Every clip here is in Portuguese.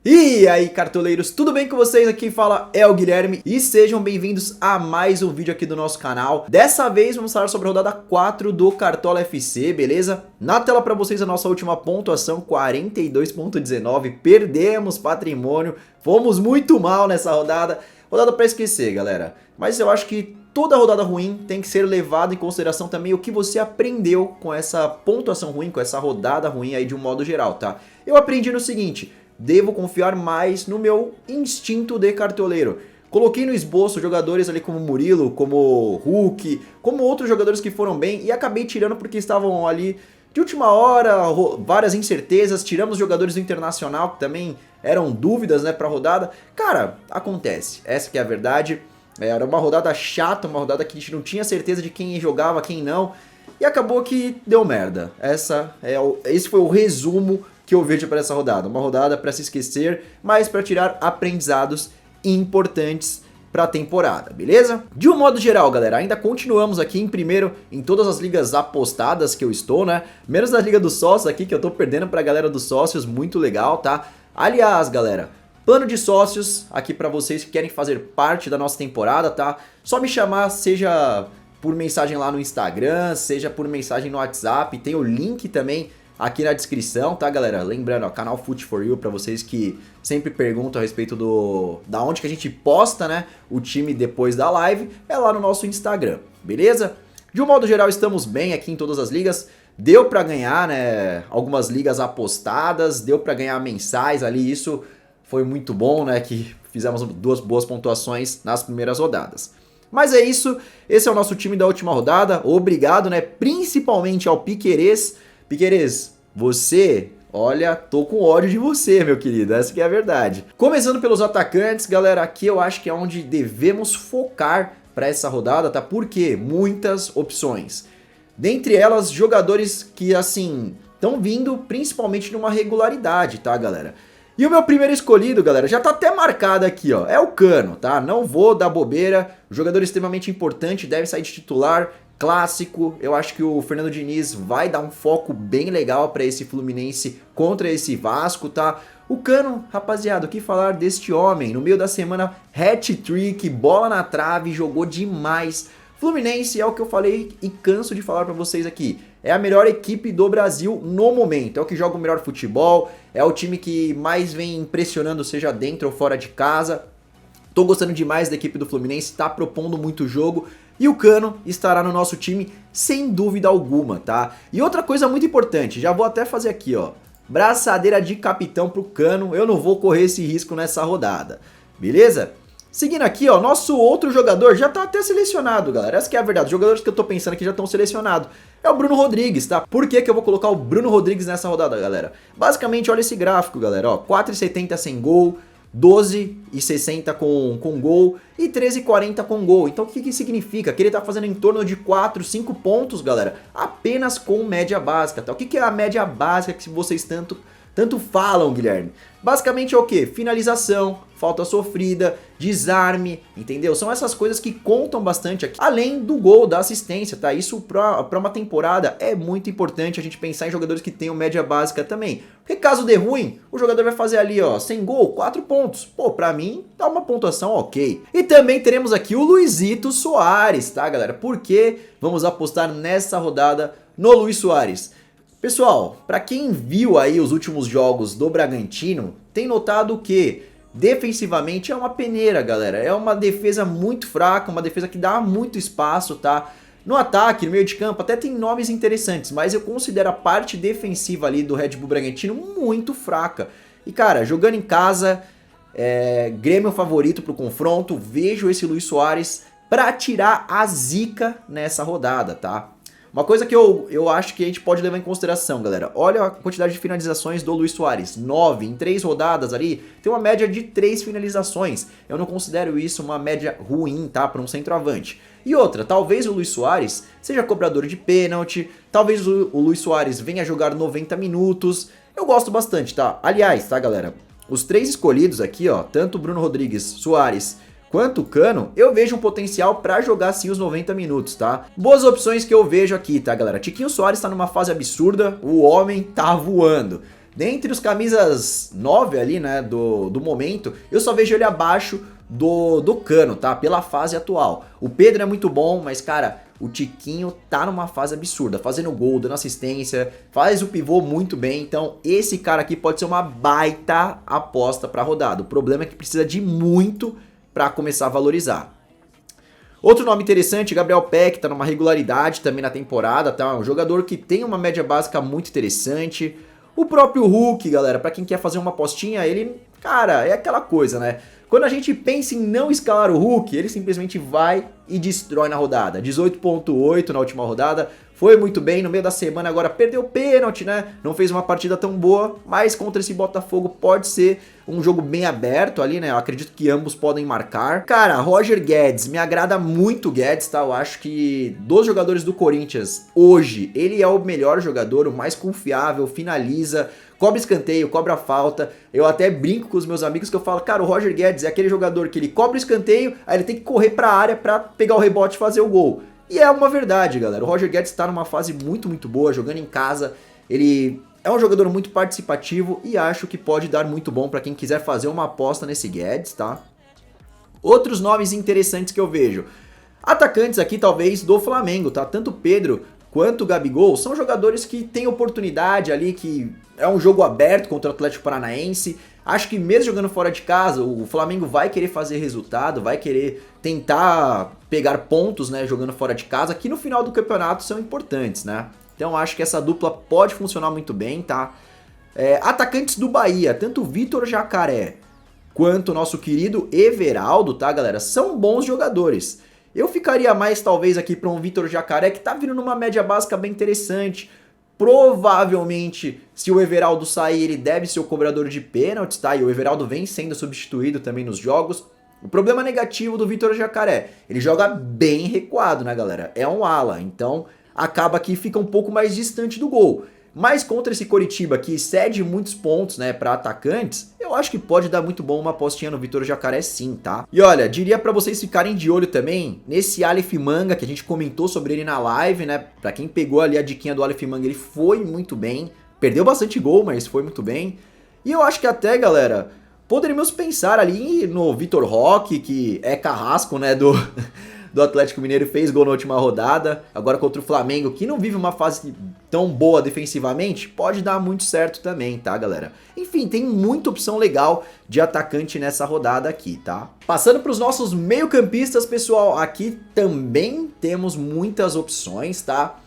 E aí, cartoleiros, tudo bem com vocês? Aqui quem fala é o Guilherme e sejam bem-vindos a mais um vídeo aqui do nosso canal. Dessa vez vamos falar sobre a rodada 4 do Cartola FC, beleza? Na tela para vocês a nossa última pontuação, 42.19, perdemos patrimônio, fomos muito mal nessa rodada. Rodada para esquecer, galera, mas eu acho que toda rodada ruim tem que ser levada em consideração também o que você aprendeu com essa pontuação ruim, com essa rodada ruim aí de um modo geral, tá? Eu aprendi no seguinte: devo confiar mais no meu instinto de cartoleiro. Coloquei no esboço jogadores ali como Murilo, como Hulk, como outros jogadores que foram bem e acabei tirando porque estavam ali de última hora, várias incertezas. Tiramos jogadores do Internacional que também eram dúvidas, né, pra rodada. Cara, acontece, essa que é a verdade. Era uma rodada chata, uma rodada que a gente não tinha certeza de quem jogava, quem não. E acabou que deu merda. Esse foi o resumo que eu vejo para essa rodada. Uma rodada para se esquecer, mas para tirar aprendizados importantes para a temporada, beleza? De um modo geral, galera, ainda continuamos aqui em primeiro em todas as ligas apostadas que eu estou, né? Menos na Liga dos Sócios aqui, que eu tô perdendo para a galera dos sócios, muito legal, tá? Aliás, galera, plano de sócios aqui para vocês que querem fazer parte da nossa temporada, tá? Só me chamar, seja por mensagem lá no Instagram, seja por mensagem no WhatsApp, tem o link também aqui na descrição, tá, galera? Lembrando, ó, canal Foot for You, pra vocês que sempre perguntam a respeito da onde que a gente posta, né, o time depois da live, é lá no nosso Instagram, beleza? De um modo geral, estamos bem aqui em todas as ligas. Deu pra ganhar, né, algumas ligas apostadas, deu pra ganhar mensais ali, isso foi muito bom, né, que fizemos duas boas pontuações nas primeiras rodadas. Mas é isso, esse é o nosso time da última rodada. Obrigado, né, principalmente ao Piquerez. Piquerez, você, olha, tô com ódio de você, meu querido, essa que é a verdade. Começando pelos atacantes, galera, aqui eu acho que é onde devemos focar para essa rodada, tá? Porque muitas opções. Dentre elas, jogadores que, assim, estão vindo principalmente numa regularidade, tá, galera? E o meu primeiro escolhido, galera, já tá até marcado aqui, ó, é o Cano, tá? Não vou dar bobeira, jogador extremamente importante, deve sair de titular, clássico. Eu acho que o Fernando Diniz vai dar um foco bem legal para esse Fluminense contra esse Vasco, tá? O Cano, rapaziada, o que falar deste homem? No meio da semana, hat-trick, bola na trave, jogou demais. Fluminense é o que eu falei e canso de falar para vocês aqui. É a melhor equipe do Brasil no momento. É o que joga o melhor futebol, é o time que mais vem impressionando, seja dentro ou fora de casa. Tô gostando demais da equipe do Fluminense, tá propondo muito jogo. E o Cano estará no nosso time sem dúvida alguma, tá? E outra coisa muito importante, já vou até fazer aqui, ó. Braçadeira de capitão pro Cano, eu não vou correr esse risco nessa rodada, beleza? Seguindo aqui, ó, nosso outro jogador já tá até selecionado, galera. Essa que é a verdade, os jogadores que eu tô pensando aqui já estão selecionados. É o Bruno Rodrigues, tá? Por que que eu vou colocar o Bruno Rodrigues nessa rodada, galera? Basicamente, olha esse gráfico, galera, ó. 4,70 sem gol, 12,60 com gol e 13,40 com gol. Então o que significa? Que ele tá fazendo em torno de 4, 5 pontos, galera, apenas com média básica, tá? O que é a média básica que vocês tanto falam, Guilherme? Basicamente é o que? Finalização, falta sofrida, desarme, entendeu? São essas coisas que contam bastante aqui, além do gol, da assistência, tá? Isso pra uma temporada é muito importante a gente pensar em jogadores que tenham média básica também. Porque caso dê ruim, o jogador vai fazer ali, ó, sem gol, 4 pontos. Pô, pra mim, tá uma pontuação ok. E também teremos aqui o Luizito Soares, tá, galera? Porque vamos apostar nessa rodada no Luiz Soares. Pessoal, para quem viu aí os últimos jogos do Bragantino, tem notado que defensivamente é uma peneira, galera. É uma defesa muito fraca, uma defesa que dá muito espaço, tá? No ataque, no meio de campo, até tem nomes interessantes, mas eu considero a parte defensiva ali do Red Bull Bragantino muito fraca. E cara, jogando em casa, Grêmio favorito pro confronto, vejo esse Luiz Soares para tirar a zica nessa rodada, tá? Uma coisa que eu acho que a gente pode levar em consideração, galera. Olha a quantidade de finalizações do Luiz Soares. 9 em 3 rodadas ali. Tem uma média de 3 finalizações. Eu não considero isso uma média ruim, tá? Para um centroavante. E outra, talvez o Luiz Soares seja cobrador de pênalti. Talvez o Luiz Soares venha jogar 90 minutos. Eu gosto bastante, tá? Aliás, tá, galera? Os 3 escolhidos aqui, ó. Tanto Bruno Rodrigues, Soares quanto o Cano, eu vejo um potencial pra jogar sim os 90 minutos, tá? Boas opções que eu vejo aqui, tá, galera? Tiquinho Soares tá numa fase absurda, o homem tá voando. dentre os camisas 9 ali, né, do momento, eu só vejo ele abaixo do Cano, tá? Pela fase atual. O Pedro é muito bom, mas, cara, o Tiquinho tá numa fase absurda, fazendo gol, dando assistência, faz o pivô muito bem, então esse cara aqui pode ser uma baita aposta pra rodada. O problema é que precisa de muito pra começar a valorizar. Outro nome interessante, Gabriel Peck, tá numa regularidade também na temporada, tá? Um jogador que tem uma média básica muito interessante. O próprio Hulk, galera, pra quem quer fazer uma apostinha, ele, cara, é aquela coisa, né? Quando a gente pensa em não escalar o Hulk, ele simplesmente vai e destrói na rodada. 18.8 na última rodada, foi muito bem, no meio da semana agora perdeu o pênalti, né? Não fez uma partida tão boa, mas contra esse Botafogo pode ser um jogo bem aberto ali, né? Eu acredito que ambos podem marcar. Cara, Roger Guedes, me agrada muito o Guedes, tá? Eu acho que dos jogadores do Corinthians, hoje, ele é o melhor jogador, o mais confiável, finaliza, cobra escanteio, cobra falta. Eu até brinco com os meus amigos que eu falo, cara, o Roger Guedes é aquele jogador que ele cobra o escanteio, aí ele tem que correr pra área pra pegar o rebote e fazer o gol. E é uma verdade, galera. O Roger Guedes tá numa fase muito, muito boa, jogando em casa. Ele é um jogador muito participativo e acho que pode dar muito bom pra quem quiser fazer uma aposta nesse Guedes, tá? Outros nomes interessantes que eu vejo. Atacantes aqui, talvez, do Flamengo, tá? Tanto o Pedro quanto o Gabigol são jogadores que têm oportunidade ali, que é um jogo aberto contra o Atlético Paranaense. Acho que mesmo jogando fora de casa, o Flamengo vai querer fazer resultado, vai querer tentar pegar pontos, né, jogando fora de casa, que no final do campeonato são importantes, né? Então acho que essa dupla pode funcionar muito bem, tá? Atacantes do Bahia, tanto o Vitor Jacaré quanto o nosso querido Everaldo, tá, galera? São bons jogadores. Eu ficaria mais, talvez, aqui para um Vitor Jacaré, que tá vindo numa média básica bem interessante. Provavelmente, se o Everaldo sair, ele deve ser o cobrador de pênaltis, tá? E o Everaldo vem sendo substituído também nos jogos. O problema negativo do Vitor Jacaré, ele joga bem recuado, né, galera? É um ala, então acaba que fica um pouco mais distante do gol. Mas contra esse Coritiba que cede muitos pontos, né, para atacantes, eu acho que pode dar muito bom uma apostinha no Vitor Jacaré sim, tá? E olha, diria para vocês ficarem de olho também nesse Aleph Manga, que a gente comentou sobre ele na live, né? Para quem pegou ali a diquinha do Aleph Manga, ele foi muito bem. Perdeu bastante gol, mas foi muito bem. E eu acho que até, galera, poderíamos pensar ali no Vitor Roque, que é carrasco, né, do Atlético Mineiro, fez gol na última rodada, agora contra o Flamengo, que não vive uma fase tão boa defensivamente, pode dar muito certo também, tá, galera? Enfim, tem muita opção legal de atacante nessa rodada aqui, tá? Passando para os nossos meio-campistas, pessoal, aqui também temos muitas opções, tá?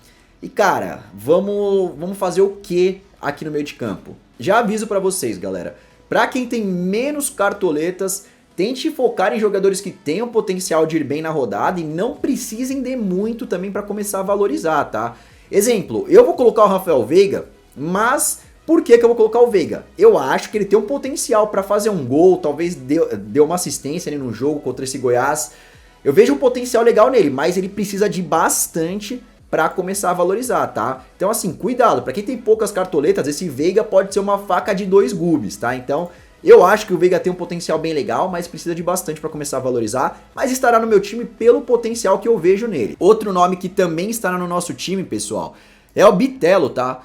E, cara, vamos fazer o que aqui no meio de campo? Já aviso para vocês, galera, para quem tem menos cartoletas, tente focar em jogadores que tenham potencial de ir bem na rodada e não precisem de muito também para começar a valorizar, tá? Exemplo, eu vou colocar o Rafael Veiga, mas por que eu vou colocar o Veiga? Eu acho que ele tem um potencial para fazer um gol, talvez dê uma assistência ali no jogo contra esse Goiás. Eu vejo um potencial legal nele, mas ele precisa de bastante para começar a valorizar, tá? Então assim, cuidado, para quem tem poucas cartoletas, esse Veiga pode ser uma faca de dois gumes, tá? Então eu acho que o Veiga tem um potencial bem legal, mas precisa de bastante para começar a valorizar, mas estará no meu time pelo potencial que eu vejo nele. Outro nome que também estará no nosso time, pessoal, é o Bitelo, tá?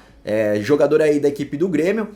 Jogador aí da equipe do Grêmio. O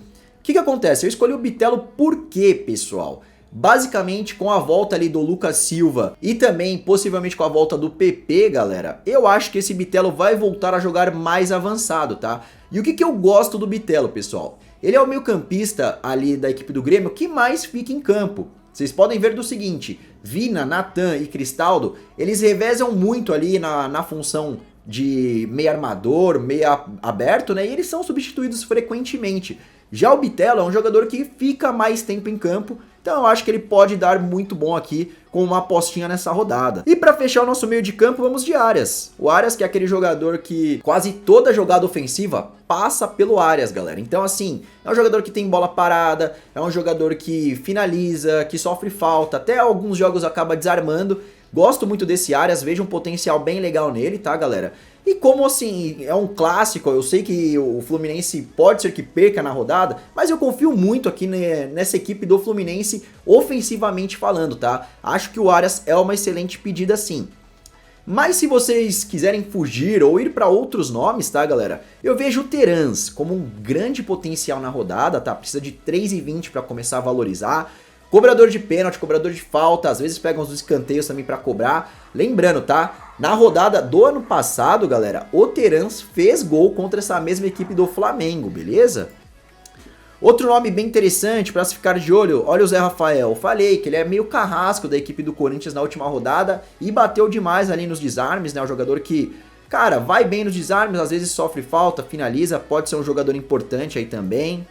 que acontece? Eu escolhi o Bitelo por quê, pessoal? Basicamente, com a volta ali do Lucas Silva e também possivelmente com a volta do PP, galera, eu acho que esse Bitelo vai voltar a jogar mais avançado, tá? E o que eu gosto do Bitelo, pessoal? Ele é o meio-campista ali da equipe do Grêmio que mais fica em campo. Vocês podem ver do seguinte, Vina, Natan e Cristaldo, eles revezam muito ali na função de meio armador, meio aberto, né? E eles são substituídos frequentemente. Já o Bitelo é um jogador que fica mais tempo em campo, então eu acho que ele pode dar muito bom aqui com uma apostinha nessa rodada. E para fechar o nosso meio de campo, vamos de Arias. O Arias que é aquele jogador que quase toda jogada ofensiva passa pelo Arias, galera. Então assim, é um jogador que tem bola parada, é um jogador que finaliza, que sofre falta, até alguns jogos acaba desarmando. Gosto muito desse Arias, vejo um potencial bem legal nele, tá, galera? E como assim, é um clássico, eu sei que o Fluminense pode ser que perca na rodada, mas eu confio muito aqui nessa equipe do Fluminense ofensivamente falando, tá? Acho que o Arias é uma excelente pedida sim. Mas se vocês quiserem fugir ou ir para outros nomes, tá, galera? Eu vejo o Terans como um grande potencial na rodada, tá? Precisa de 3,20 para começar a valorizar. Cobrador de pênalti, cobrador de falta, às vezes pega uns escanteios também para cobrar. Lembrando, tá? Na rodada do ano passado, galera, o Terans fez gol contra essa mesma equipe do Flamengo, beleza? Outro nome bem interessante para se ficar de olho, olha o Zé Rafael. Falei que ele é meio carrasco da equipe do Corinthians na última rodada e bateu demais ali nos desarmes, né? Um jogador que, cara, vai bem nos desarmes, às vezes sofre falta, finaliza, pode ser um jogador importante aí também.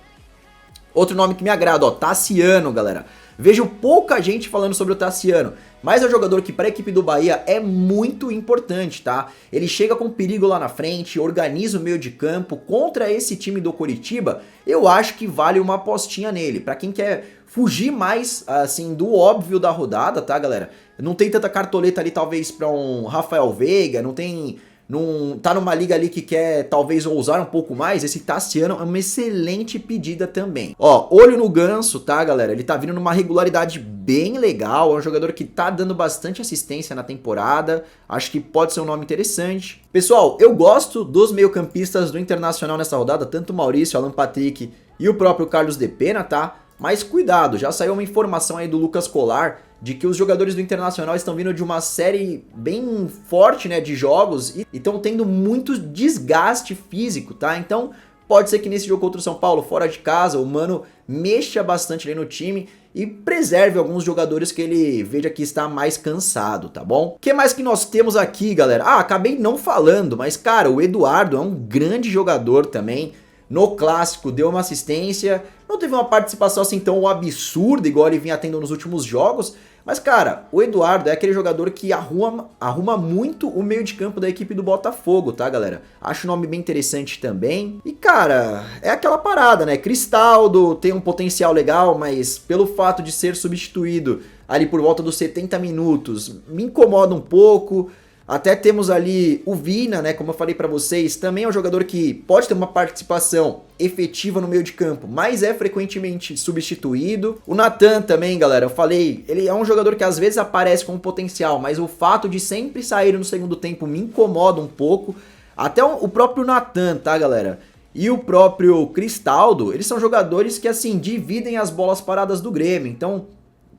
Outro nome que me agrada, ó, Tassiano, galera. Vejo pouca gente falando sobre o Tassiano, mas é um jogador que para a equipe do Bahia é muito importante, tá? Ele chega com perigo lá na frente, organiza o meio de campo. Contra esse time do Coritiba, eu acho que vale uma apostinha nele. Para quem quer fugir mais, assim, do óbvio da rodada, tá, galera? Não tem tanta cartoleta ali, talvez, para um Rafael Veiga, não tem... Não tá numa liga ali que quer talvez ousar um pouco mais, esse Tassiano é uma excelente pedida também. Ó, olho no Ganso, tá, galera? Ele tá vindo numa regularidade bem legal, é um jogador que tá dando bastante assistência na temporada, acho que pode ser um nome interessante. Pessoal, eu gosto dos meio-campistas do Internacional nessa rodada, tanto o Maurício, Alan Patrick e o próprio Carlos de Pena, tá? Mas cuidado, já saiu uma informação aí do Lucas Colar de que os jogadores do Internacional estão vindo de uma série bem forte, né, de jogos e estão tendo muito desgaste físico, tá? Então pode ser que nesse jogo contra o São Paulo, fora de casa, o Mano mexa bastante ali no time e preserve alguns jogadores que ele veja que está mais cansado, tá bom? O que mais que nós temos aqui, galera? Ah, acabei não falando, mas cara, o Eduardo é um grande jogador também. No clássico deu uma assistência, não teve uma participação assim tão absurda igual ele vinha tendo nos últimos jogos, mas cara, o Eduardo é aquele jogador que arruma muito o meio de campo da equipe do Botafogo, tá, galera? Acho o nome bem interessante também. E cara, é aquela parada, né? Cristaldo tem um potencial legal, mas pelo fato de ser substituído ali por volta dos 70 minutos, me incomoda um pouco. Até temos ali o Vina, né, como eu falei pra vocês, também é um jogador que pode ter uma participação efetiva no meio de campo, mas é frequentemente substituído. O Nathan também, galera, eu falei, ele é um jogador que às vezes aparece com potencial, mas o fato de sempre sair no segundo tempo me incomoda um pouco. Até o próprio Nathan, tá, galera? E o próprio Cristaldo, eles são jogadores que, assim, dividem as bolas paradas do Grêmio. Então,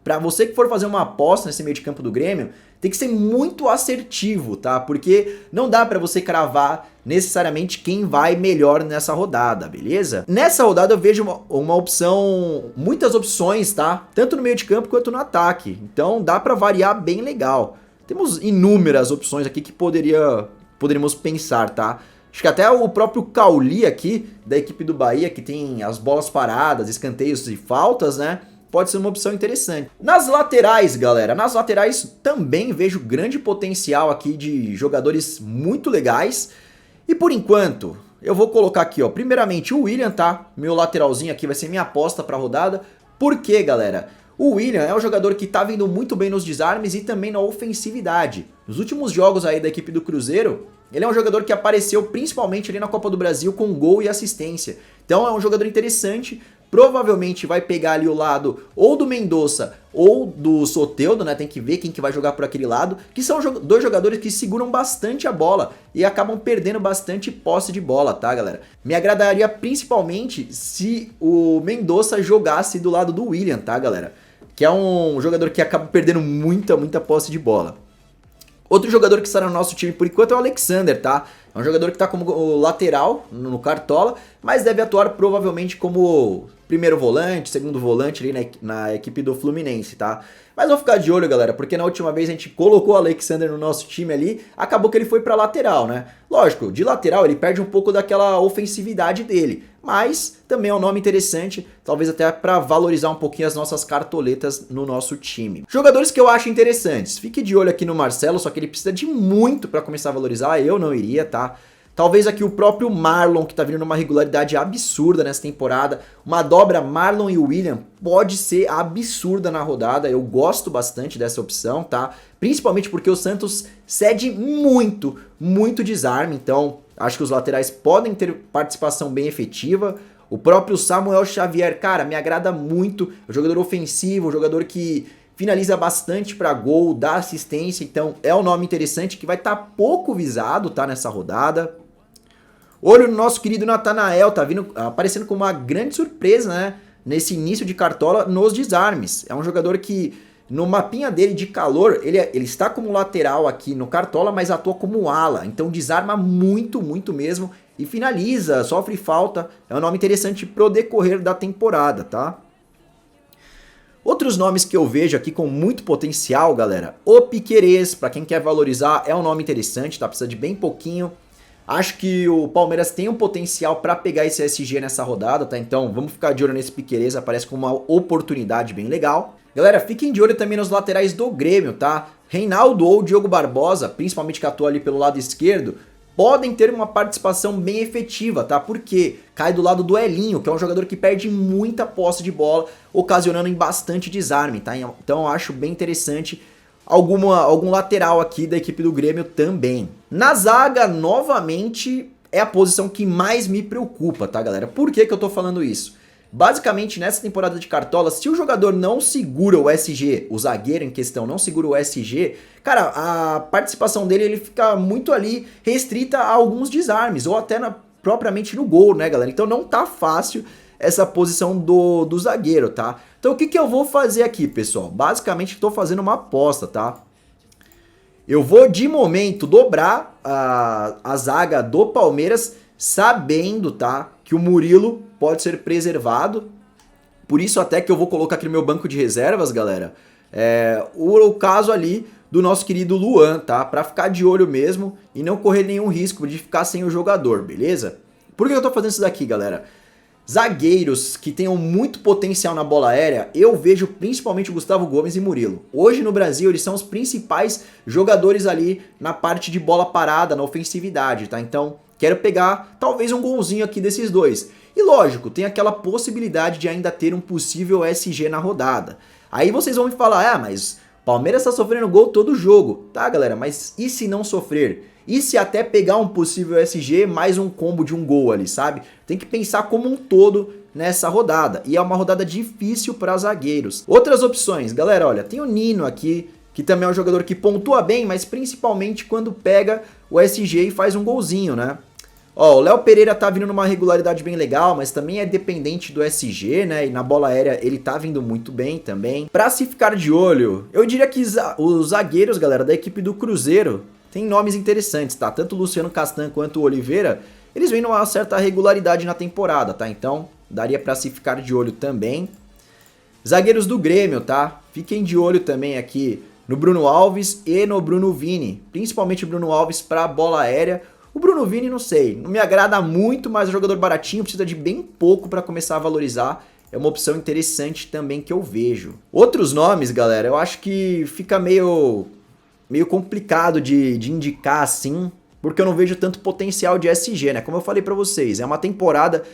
pra você que for fazer uma aposta nesse meio de campo do Grêmio, tem que ser muito assertivo, tá? Porque não dá pra você cravar necessariamente quem vai melhor nessa rodada, beleza? Nessa rodada eu vejo uma opção, muitas opções, tá? Tanto no meio de campo quanto no ataque. Então dá pra variar bem legal. Temos inúmeras opções aqui que poderíamos pensar, tá? Acho que até o próprio Cauli aqui, da equipe do Bahia, que tem as bolas paradas, escanteios e faltas, né? Pode ser uma opção interessante. Nas laterais, galera, nas laterais também vejo grande potencial aqui de jogadores muito legais. E por enquanto, eu vou colocar aqui, ó, primeiramente o William, tá? Meu lateralzinho aqui vai ser minha aposta pra rodada. Por quê, galera? O William é um jogador que tá vindo muito bem nos desarmes e também na ofensividade. Nos últimos jogos aí da equipe do Cruzeiro, ele é um jogador que apareceu principalmente ali na Copa do Brasil com gol e assistência. Então é um jogador interessante. Provavelmente vai pegar ali o lado ou do Mendonça ou do Soteldo, né? Tem que ver quem que vai jogar por aquele lado, que são dois jogadores que seguram bastante a bola e acabam perdendo bastante posse de bola, tá, galera? Me agradaria principalmente se o Mendonça jogasse do lado do William, tá, galera? Que é um jogador que acaba perdendo muita posse de bola. Outro jogador que está no nosso time por enquanto é o Alexander, tá? É um jogador que está como lateral no Cartola, mas deve atuar provavelmente como primeiro volante, segundo volante ali na equipe do Fluminense, tá? Mas vou ficar de olho, galera, porque na última vez a gente colocou o Alexander no nosso time ali, acabou que ele foi pra lateral, né? Lógico, de lateral ele perde um pouco daquela ofensividade dele, mas também é um nome interessante, talvez até para valorizar um pouquinho as nossas cartoletas no nosso time. Jogadores que eu acho interessantes, fique de olho aqui no Marcelo, só que ele precisa de muito para começar a valorizar, eu não iria, tá? Talvez aqui o próprio Marlon, que tá vindo numa regularidade absurda nessa temporada. Uma dobra Marlon e William pode ser absurda na rodada. Eu gosto bastante dessa opção, tá? Principalmente porque o Santos cede muito desarme. Então, acho que os laterais podem ter participação bem efetiva. O próprio Samuel Xavier, cara, me agrada muito. É um jogador ofensivo, um jogador que finaliza bastante para gol, dá assistência, então é um nome interessante que vai estar pouco visado, tá, nessa rodada. Olho no nosso querido Natanael, tá vindo, aparecendo como uma grande surpresa, né, nesse início de cartola nos desarmes. É um jogador que no mapinha dele de calor, ele está como lateral aqui no cartola, mas atua como ala, então desarma muito, muito mesmo e finaliza, sofre falta. É um nome interessante pro decorrer da temporada, tá? Outros nomes que eu vejo aqui com muito potencial, galera. O Piquerez, para quem quer valorizar, é um nome interessante, tá? Precisa de bem pouquinho. Acho que o Palmeiras tem um potencial para pegar esse SG nessa rodada, tá? Então vamos ficar de olho nesse Piquerez, aparece como uma oportunidade bem legal. Galera, fiquem de olho também nos laterais do Grêmio, tá? Reinaldo ou Diogo Barbosa, principalmente que atua ali pelo lado esquerdo, podem ter uma participação bem efetiva, tá? Porque cai do lado do Elinho, que é um jogador que perde muita posse de bola, ocasionando em bastante desarme, tá? Então eu acho bem interessante algum lateral aqui da equipe do Grêmio também. Na zaga, novamente, é a posição que mais me preocupa, tá, galera? Por que que eu tô falando isso? Basicamente, nessa temporada de cartola, se o jogador não segura o SG, o zagueiro em questão não segura o SG, cara, a participação dele ele fica muito ali restrita a alguns desarmes, ou até propriamente no gol, né, galera? Então não tá fácil essa posição do zagueiro, tá? Então o que que eu vou fazer aqui, pessoal? Basicamente tô fazendo uma aposta, tá? Eu vou, de momento, dobrar a zaga do Palmeiras, sabendo, tá, que o Murilo pode ser preservado. Por isso até que eu vou colocar aqui no meu banco de reservas, galera, o caso ali do nosso querido Luan, tá? Pra ficar de olho mesmo e não correr nenhum risco de ficar sem o jogador, beleza? Por que eu tô fazendo isso daqui, galera? Zagueiros que tenham muito potencial na bola aérea, eu vejo principalmente o Gustavo Gomes e Murilo. Hoje no Brasil eles são os principais jogadores ali na parte de bola parada, na ofensividade, tá? Então quero pegar talvez um golzinho aqui desses dois. E lógico, tem aquela possibilidade de ainda ter um possível SG na rodada. Aí vocês vão me falar, mas Palmeiras tá sofrendo gol todo jogo. Tá, galera, mas e se não sofrer? E se até pegar um possível SG mais um combo de um gol ali, sabe? Tem que pensar como um todo nessa rodada. E é uma rodada difícil para zagueiros. Outras opções, galera, olha, tem o Nino aqui, que também é um jogador que pontua bem, mas principalmente quando pega o SG e faz um golzinho, né? Ó, o Léo Pereira tá vindo numa regularidade bem legal, mas também é dependente do SG, né? E na bola aérea ele tá vindo muito bem também. Pra se ficar de olho, eu diria que os zagueiros, galera, da equipe do Cruzeiro tem nomes interessantes, tá? Tanto o Luciano Castan quanto o Oliveira, eles vêm numa certa regularidade na temporada, tá? Então, daria pra se ficar de olho também. Zagueiros do Grêmio, tá? Fiquem de olho também aqui no Bruno Alves e no Bruno Vini. Principalmente o Bruno Alves pra bola aérea. O Bruno Vini, não sei, não me agrada muito, mas é um jogador baratinho, precisa de bem pouco para começar a valorizar. É uma opção interessante também que eu vejo. Outros nomes, galera, eu acho que fica meio complicado de indicar assim, porque eu não vejo tanto potencial de SG, né? Como eu falei para vocês, é uma temporada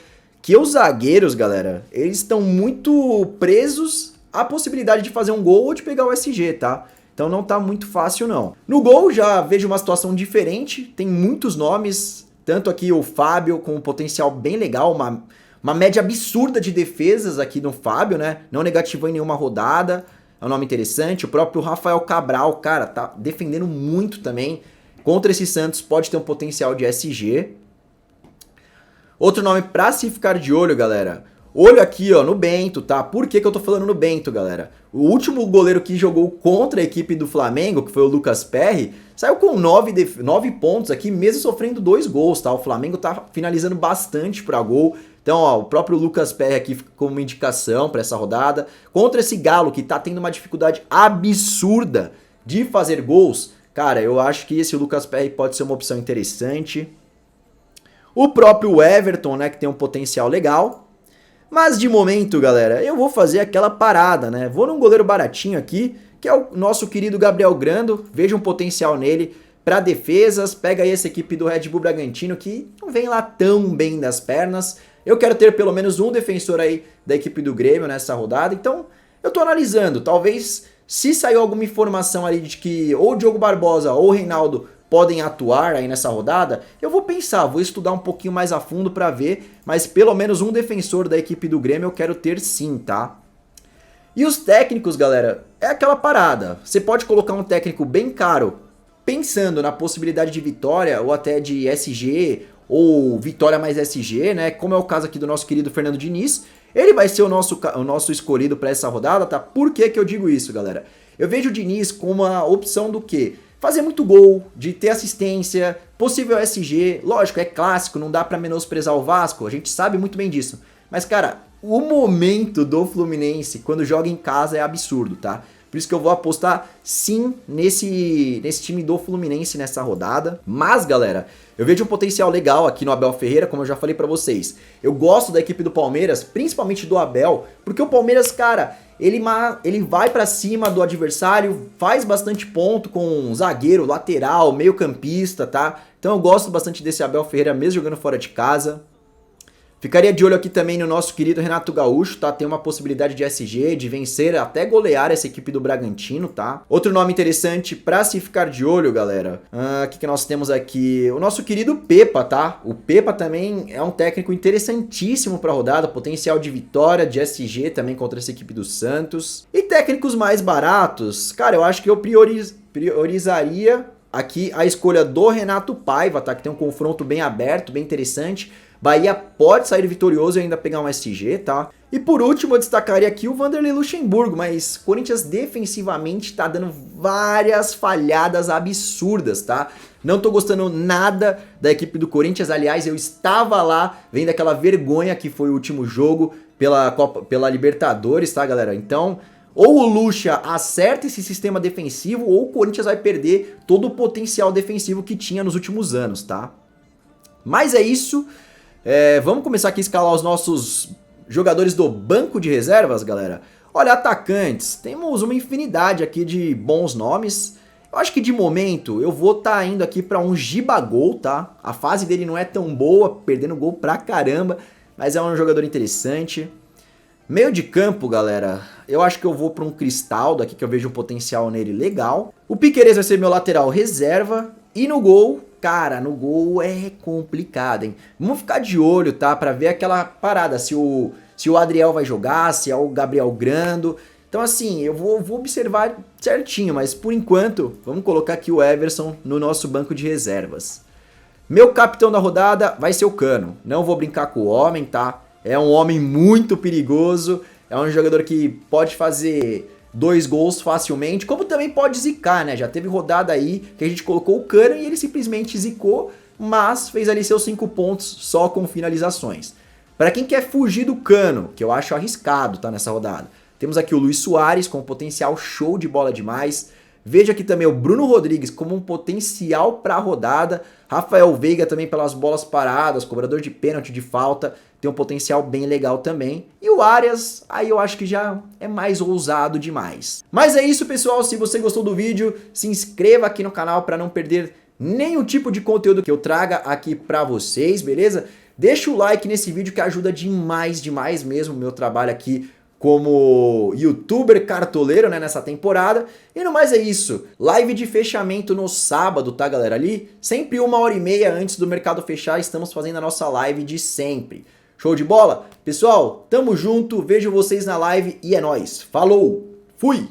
que os zagueiros, galera, eles estão muito presos à possibilidade de fazer um gol ou de pegar o SG, tá? Então não tá muito fácil não. No gol já vejo uma situação diferente, tem muitos nomes, tanto aqui o Fábio com um potencial bem legal, uma média absurda de defesas aqui no Fábio, né? Não negativou em nenhuma rodada, é um nome interessante. O próprio Rafael Cabral, cara, tá defendendo muito também. Contra esse Santos pode ter um potencial de SG. Outro nome pra se ficar de olho, galera. Olho aqui, ó, no Bento, tá? Por que que eu tô falando no Bento, galera? O último goleiro que jogou contra a equipe do Flamengo, que foi o Lucas Perry, saiu com 9 pontos aqui, mesmo sofrendo 2 gols, tá? O Flamengo tá finalizando bastante pra gol. Então, ó, o próprio Lucas Perry aqui fica como uma indicação pra essa rodada. Contra esse Galo, que tá tendo uma dificuldade absurda de fazer gols, cara, eu acho que esse Lucas Perry pode ser uma opção interessante. O próprio Everton, né, que tem um potencial legal. Mas de momento, galera, eu vou fazer aquela parada, né? Vou num goleiro baratinho aqui, que é o nosso querido Gabriel Grando. Vejo um potencial nele para defesas. Pega aí essa equipe do Red Bull Bragantino, que não vem lá tão bem das pernas. Eu quero ter pelo menos um defensor aí da equipe do Grêmio nessa rodada. Então, eu tô analisando. Talvez, se sair alguma informação ali de que ou o Diogo Barbosa ou o Reinaldo podem atuar aí nessa rodada, eu vou pensar, vou estudar um pouquinho mais a fundo para ver, mas pelo menos um defensor da equipe do Grêmio eu quero ter sim, tá? E os técnicos, galera, é aquela parada. Você pode colocar um técnico bem caro, pensando na possibilidade de vitória ou até de SG ou vitória mais SG, né? Como é o caso aqui do nosso querido Fernando Diniz. Ele vai ser o nosso escolhido para essa rodada, tá? Por que que eu digo isso, galera? Eu vejo o Diniz como uma opção do quê? Fazer muito gol, de ter assistência, possível SG. Lógico, é clássico, não dá pra menosprezar o Vasco, a gente sabe muito bem disso. Mas, cara, o momento do Fluminense quando joga em casa é absurdo, tá? Por isso que eu vou apostar sim nesse time do Fluminense nessa rodada. Mas, galera, eu vejo um potencial legal aqui no Abel Ferreira, como eu já falei pra vocês. Eu gosto da equipe do Palmeiras, principalmente do Abel, porque o Palmeiras, cara, ele vai pra cima do adversário, faz bastante ponto com zagueiro, lateral, meio campista, tá? Então eu gosto bastante desse Abel Ferreira, mesmo jogando fora de casa. Ficaria de olho aqui também no nosso querido Renato Gaúcho, tá? Tem uma possibilidade de SG, de vencer, até golear essa equipe do Bragantino, tá? Outro nome interessante pra se ficar de olho, galera. O que nós temos aqui? O nosso querido Pepa, tá? O Pepa também é um técnico interessantíssimo pra rodada, potencial de vitória, de SG também contra essa equipe do Santos. E técnicos mais baratos, cara, eu acho que eu priorizaria aqui a escolha do Renato Paiva, tá? Que tem um confronto bem aberto, bem interessante. Bahia pode sair vitorioso e ainda pegar um SG, tá? E por último, eu destacaria aqui o Vanderlei Luxemburgo, mas Corinthians defensivamente tá dando várias falhadas absurdas, tá? Não tô gostando nada da equipe do Corinthians, aliás, eu estava lá vendo aquela vergonha que foi o último jogo pela Libertadores, tá, galera? Então, ou o Lucha acerta esse sistema defensivo, ou o Corinthians vai perder todo o potencial defensivo que tinha nos últimos anos, tá? Mas é isso. Vamos começar aqui a escalar os nossos jogadores do banco de reservas, galera. Olha, atacantes, temos uma infinidade aqui de bons nomes. Eu acho que de momento eu vou estar indo aqui para um Gibagol, tá? A fase dele não é tão boa, perdendo gol pra caramba, mas é um jogador interessante. Meio de campo, galera, eu acho que eu vou para um Cristaldo aqui, que eu vejo um potencial nele legal. O Piquerez vai ser meu lateral reserva. E no gol, cara, no gol é complicado, hein? Vamos ficar de olho, tá? Pra ver aquela parada, se o Adriel vai jogar, se é o Gabriel Grando. Então, assim, eu vou observar certinho, mas por enquanto, vamos colocar aqui o Everson no nosso banco de reservas. Meu capitão da rodada vai ser o Cano. Não vou brincar com o homem, tá? É um homem muito perigoso, é um jogador que pode fazer 2 gols facilmente, como também pode zicar, né? Já teve rodada aí que a gente colocou o Cano e ele simplesmente zicou, mas fez ali seus 5 pontos só com finalizações. Para quem quer fugir do Cano, que eu acho arriscado, tá, nessa rodada, temos aqui o Luis Soares com potencial show de bola demais. Veja aqui também o Bruno Rodrigues como um potencial para a rodada. Rafael Veiga também pelas bolas paradas, cobrador de pênalti, de falta, tem um potencial bem legal também. E o Arias, aí eu acho que já é mais ousado demais. Mas é isso, pessoal. Se você gostou do vídeo, se inscreva aqui no canal para não perder nenhum tipo de conteúdo que eu traga aqui para vocês, beleza? Deixa o like nesse vídeo que ajuda demais, demais mesmo o meu trabalho aqui como youtuber cartoleiro, né, nessa temporada. E no mais é isso, live de fechamento no sábado, tá, galera? Ali, sempre 1h30 antes do mercado fechar, estamos fazendo a nossa live de sempre. Show de bola? Pessoal, tamo junto, vejo vocês na live e é nóis. Falou, fui!